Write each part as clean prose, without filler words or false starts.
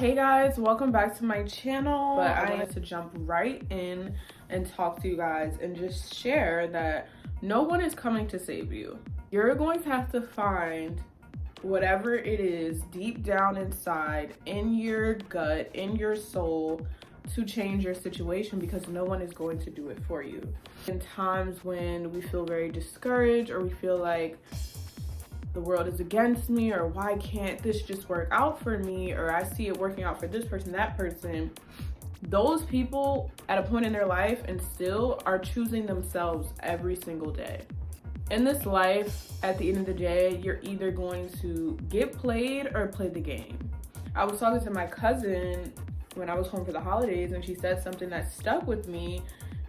Hey guys, welcome back to my channel. But I wanted to jump right in and talk to you guys and just share that no one is coming to save you. You're going to have to find whatever it is deep down inside, in your gut, in your soul, to change your situation, because no one is going to do it for you. In times when we feel very discouraged, or we feel like the world is against me, or why can't this just work out for me, or I see it working out for this person, that person, those people at a point in their life and still are choosing themselves every single day. In this life, at the end of the day, you're either going to get played or play the game. I was talking to my cousin when I was home for the holidays, and she said something that stuck with me.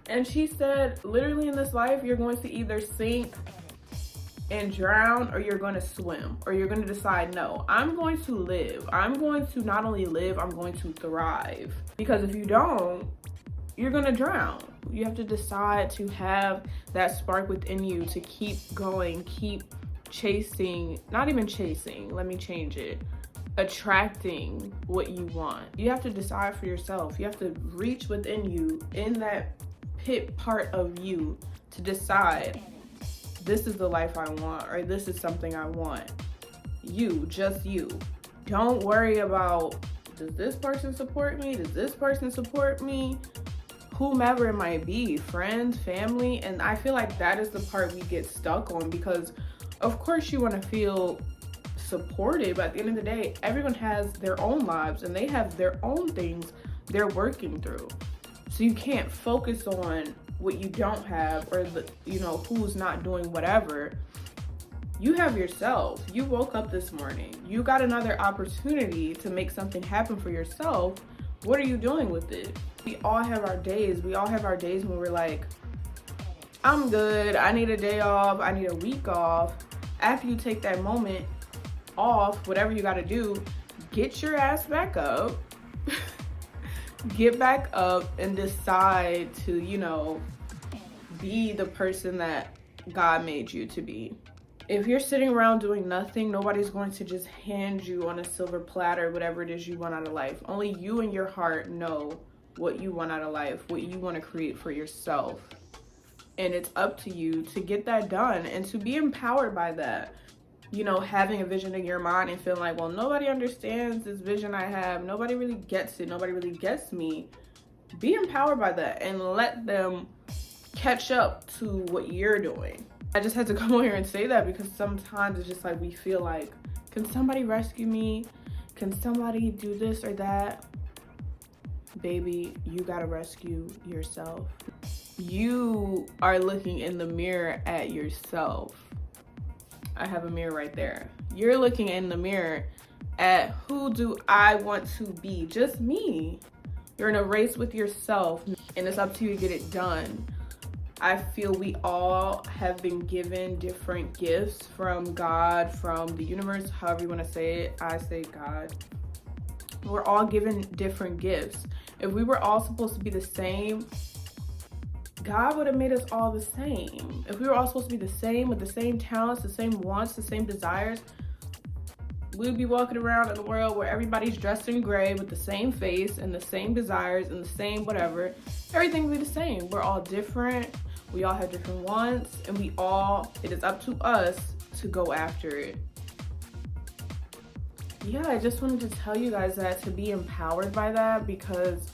And she said, literally in this life, you're going to either sink and drown, or you're going to swim, or you're going to decide, no, I'm going to live. I'm going to not only live, I'm going to thrive. Because if you don't, you're going to drown. You have to decide to have that spark within you to keep going, keep chasing, not even chasing, let me change it, attracting what you want. You have to decide for yourself. You have to reach within you, in that pit part of you, to decide, this is the life I want, or this is something I want. You, just you. Don't worry about, does this person support me? Does this person support me? Whomever it might be, friends, family. And I feel like that is the part we get stuck on, because of course you want to feel supported, but at the end of the day, everyone has their own lives and they have their own things they're working through. So you can't focus on what you don't have, or who's not doing whatever. You have yourself. You woke up this morning. You got another opportunity to make something happen for yourself. What are you doing with it? We all have our days. We all have our days when we're like, I'm good. I need a day off. I need a week off. After you take that moment off, whatever you got to do, get your ass back up. Get back up and decide to, be the person that God made you to be. If you're sitting around doing nothing, nobody's going to just hand you on a silver platter whatever it is you want out of life. Only you and your heart know what you want out of life, what you want to create for yourself. And it's up to you to get that done and to be empowered by that. Having a vision in your mind and feeling like, well, nobody understands this vision I have. Nobody really gets it. Nobody really gets me. Be empowered by that and let them catch up to what you're doing. I just had to come on here and say that, because sometimes it's just like we feel like, can somebody rescue me? Can somebody do this or that? Baby, you gotta rescue yourself. You are looking in the mirror at yourself. I have a mirror right there. You're looking in the mirror at, who do I want to be? Just me. You're in a race with yourself, and it's up to you to get it done. I feel we all have been given different gifts from God, from the universe, however you want to say it. I say God. We're all given different gifts. If we were all supposed to be the same, God would have made us all the same. If we were all supposed to be the same, with the same talents, the same wants, the same desires, we'd be walking around in a world where everybody's dressed in gray with the same face and the same desires and the same whatever. Everything would be the same. We're all different. We all have different wants, and it is up to us to go after it. Yeah, I just wanted to tell you guys that, to be empowered by that, because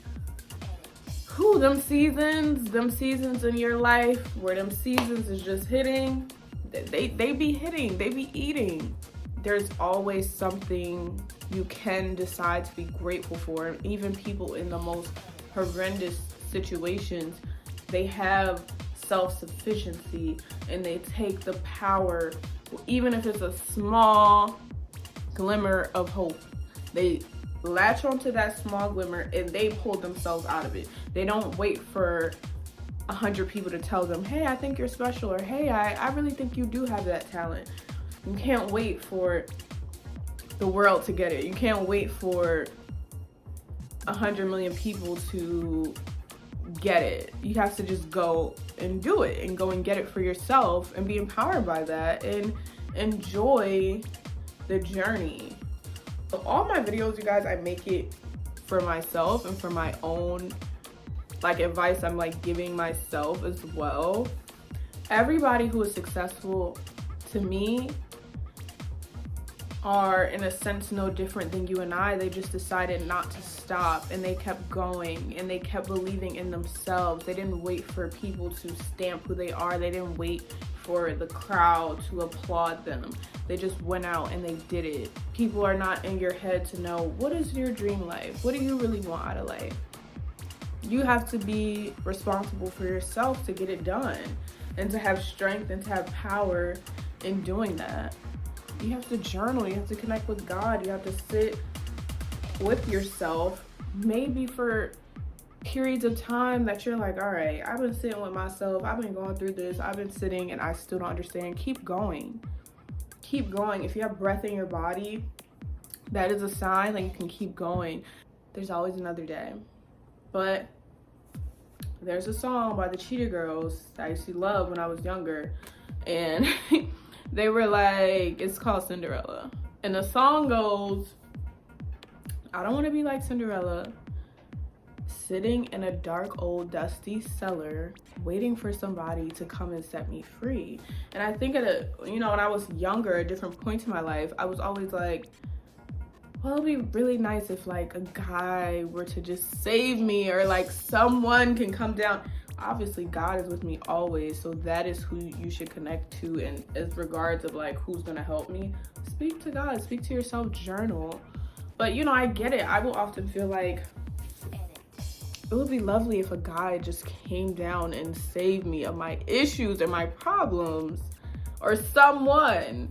them seasons in your life where them seasons is just hitting, they be hitting, they be eating. There's always something you can decide to be grateful for. And even people in the most horrendous situations, they have self-sufficiency, and they take the power, even if it's a small glimmer of hope. They latch onto that small glimmer and they pull themselves out of it. They don't wait for 100 people to tell them, hey, I think you're special, or hey, I really think you do have that talent. You can't wait for the world to get it. You can't wait for 100 million people to get it. You have to just go and do it, and go and get it for yourself, and be empowered by that, and enjoy the journey. So all my videos, you guys, I make it for myself and for my own like advice I'm like giving myself as well. Everybody who is successful to me are in a sense no different than you and I. They just decided not to stop, and they kept going, and they kept believing in themselves. They didn't wait for people to stamp who they are. They didn't wait for the crowd to applaud them. They just went out and they did it. People are not in your head to know, what is your dream life? What do you really want out of life? You have to be responsible for yourself to get it done, and to have strength and to have power in doing that. You have to journal, you have to connect with God, you have to sit with yourself, maybe for periods of time that you're like, all right, I've been sitting with myself, I've been going through this, I've been sitting and I still don't understand. Keep going. Keep going. If you have breath in your body, that is a sign that you can keep going. There's always another day. But there's a song by the Cheetah Girls that I used to love when I was younger, and they were like, it's called Cinderella. And the song goes, I don't want to be like Cinderella, sitting in a dark old dusty cellar, waiting for somebody to come and set me free. And I think when I was younger, at different points in my life, I was always like, well, it'd be really nice if like a guy were to just save me, or like someone can come down. Obviously God is with me always, so that is who you should connect to. And as regards of like who's gonna help me, speak to God, speak to yourself, journal. But I get it. I will often feel like it would be lovely if a guy just came down and saved me of my issues and my problems, or someone,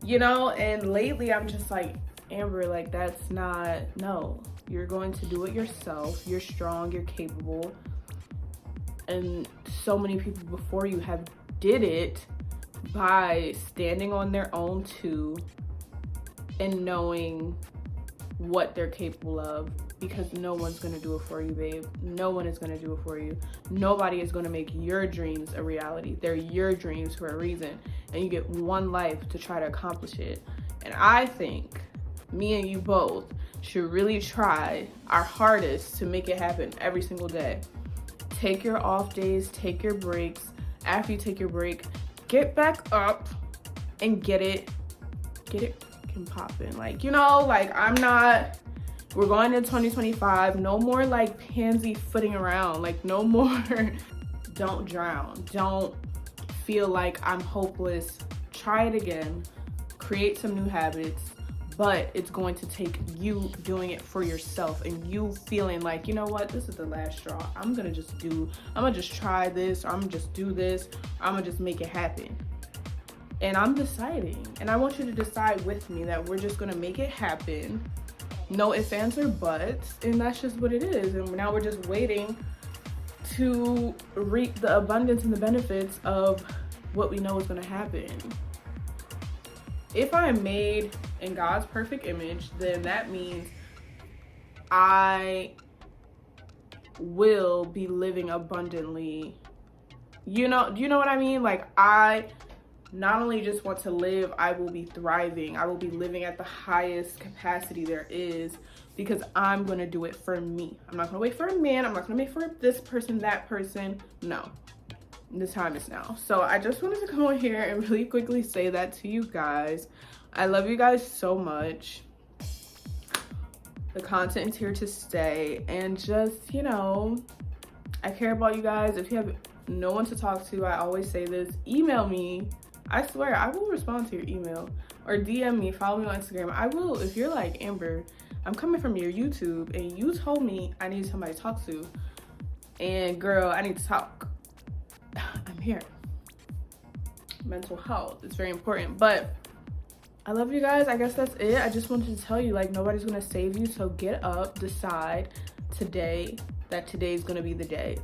and lately I'm just like, Amber, like that's not, no, you're going to do it yourself. You're strong, you're capable. And so many people before you have did it by standing on their own too, and knowing what they're capable of, because no one's gonna do it for you, babe. No one is gonna do it for you. Nobody is gonna make your dreams a reality. They're your dreams for a reason, and you get one life to try to accomplish it. And I think me and you both should really try our hardest to make it happen every single day. Take your off days, take your breaks. After you take your break, get back up and get it popping. Like, we're going to 2025. No more like pansy footing around. Like, no more. Don't drown. Don't feel like I'm hopeless. Try it again. Create some new habits. But it's going to take you doing it for yourself, and you feeling like, you know what, this is the last straw. I'm gonna just try this, or I'm gonna just do this, or I'm gonna just make it happen. And I'm deciding, and I want you to decide with me that we're just gonna make it happen. No ifs, ands, or buts, and that's just what it is. And now we're just waiting to reap the abundance and the benefits of what we know is gonna happen. If I am made in God's perfect image, then that means I will be living abundantly. Do you know what I mean? Like, I not only just want to live, I will be thriving. I will be living at the highest capacity there is, because I'm gonna do it for me. I'm not gonna wait for a man. I'm not gonna wait for this person, that person. No. The time is now. So I just wanted to come on here and really quickly say that to you guys. I love you guys so much. The content is here to stay, and just, I care about you guys. If you have no one to talk to, I always say this, email me. I swear I will respond to your email, or DM me, follow me on Instagram. I will. If you're like, Amber, I'm coming from your YouTube and you told me I need somebody to talk to, and girl, I need to talk, I'm here. Mental health is very important. But I love you guys. I guess that's it. I just wanted to tell you, like, nobody's gonna save you. So get up, decide today that today's gonna be the day.